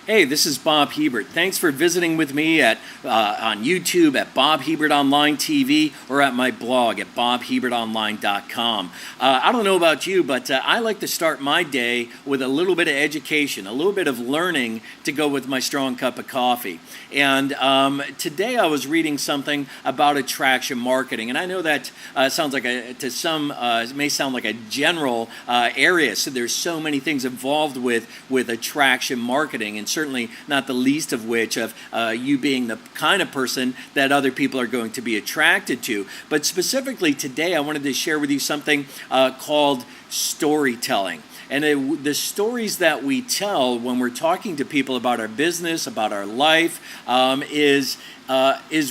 Hey, this is Bob Hebert. Thanks for visiting with me on YouTube at Bob Hebert Online TV or at my blog at bobhebertonline.com. I don't know about you, but I like to start my day with a little bit of education, a little bit of learning to go with my strong cup of coffee. And today I was reading something about attraction marketing, and I know that sounds like to some it may sound like a general area. So there's so many things involved with attraction marketing, and certainly not the least of which of you being the kind of person that other people are going to be attracted to. But specifically today, I wanted to share with you something called storytelling. And the stories that we tell when we're talking to people about our business, about our life, is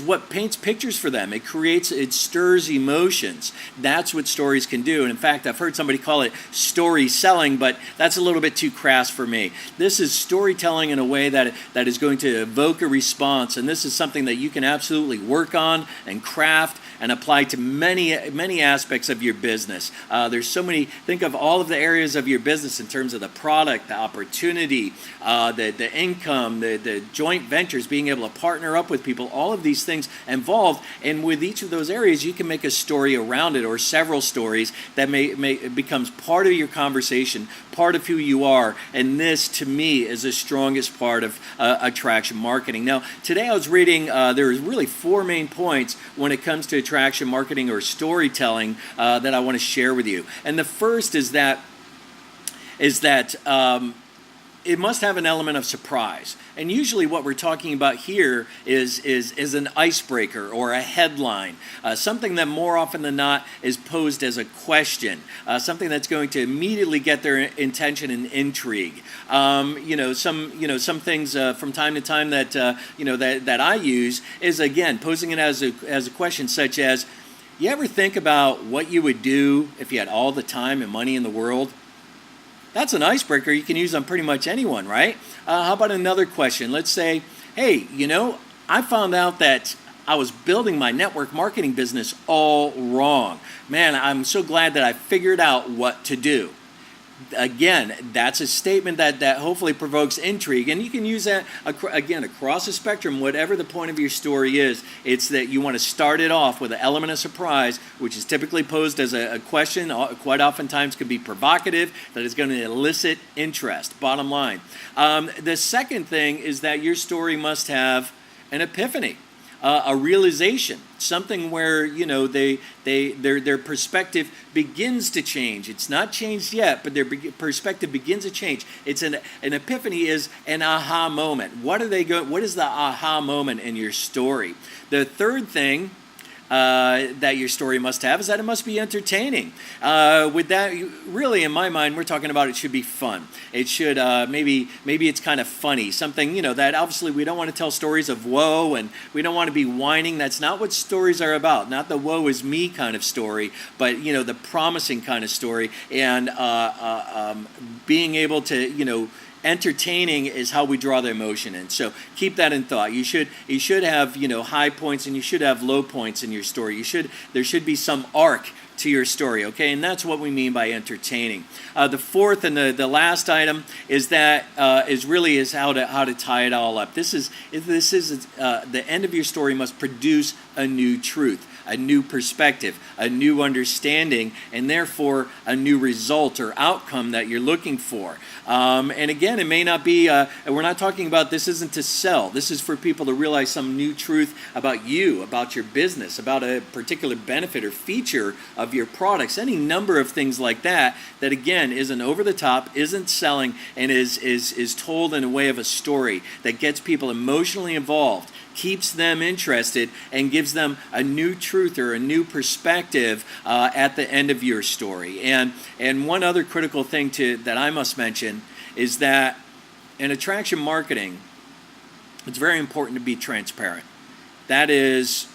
what paints pictures for them. It stirs emotions. That's what stories can do. And in fact, I've heard somebody call it story selling, but that's a little bit too crass for me. This is storytelling in a way that is going to evoke a response. And this is something that you can absolutely work on and craft and apply to many aspects of your business. There's so many. Think of all of the areas of your business in terms of the product, the opportunity, the income, the joint ventures, being able to partner up with people, all of these things involved. And with each of those areas, you can make a story around it, or several stories that becomes part of your conversation, part of who you are. And this, to me, is the strongest part of attraction marketing. Now, today I was reading, there is really four main points when it comes to attraction marketing or storytelling that I want to share with you. And the first is that it must have an element of surprise. And usually what we're talking about here is an icebreaker or a headline, something that more often than not is posed as a question, something that's going to immediately get their intention and intrigue. Some things from time to time that I use is, again, posing it as a question, such as, you ever think about what you would do if you had all the time and money in the world? That's an icebreaker you can use on pretty much anyone, right? How about another question? Let's say, hey, I found out that I was building my network marketing business all wrong. Man, I'm so glad that I figured out what to do. Again, that's a statement that hopefully provokes intrigue, and you can use that again across the spectrum. Whatever the point of your story is, it's that you want to start it off with an element of surprise, which is typically posed as a question. Quite oftentimes can be provocative, that is going to elicit interest. Bottom line. The second thing is that your story must have an epiphany. A realization, something where their perspective begins to change. It's not changed yet, but their perspective begins to change. It's an epiphany is an aha moment. What is the aha moment in your story? The third thing that your story must have is that it must be entertaining. With that, really, in my mind, we're talking about it should be fun. It should maybe it's kind of funny. Something that obviously we don't want to tell stories of woe, and we don't want to be whining. That's not what stories are about. Not the woe is me kind of story, but the promising kind of story, and being able to entertaining is how we draw the emotion in. So keep that in thought. You should have high points and you should have low points in your story. There should be some arc to your story, okay? And that's what we mean by entertaining. The fourth and the last item is how to tie it all up. This is the end of your story must produce a new truth, a new perspective, a new understanding, and therefore a new result or outcome that you're looking for. And again, it may not be, we're not talking about, this isn't to sell. This is for people to realize some new truth about you, about your business, about a particular benefit or feature of your products, any number of things like that again isn't over the top, isn't selling, and is told in a way of a story that gets people emotionally involved, keeps them interested, and gives them a new truth or a new perspective at the end of your story. And one other critical thing that I must mention is that in attraction marketing, it's very important to be transparent. That is,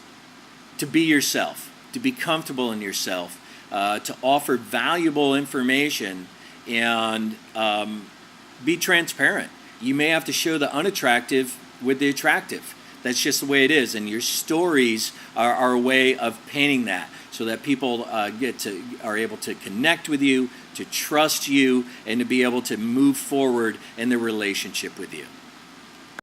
to be yourself, to be comfortable in yourself, to offer valuable information, and be transparent. You may have to show the unattractive with the attractive. That's just the way it is, and your stories are a way of painting that, so that people are able to connect with you, to trust you, and to be able to move forward in their relationship with you.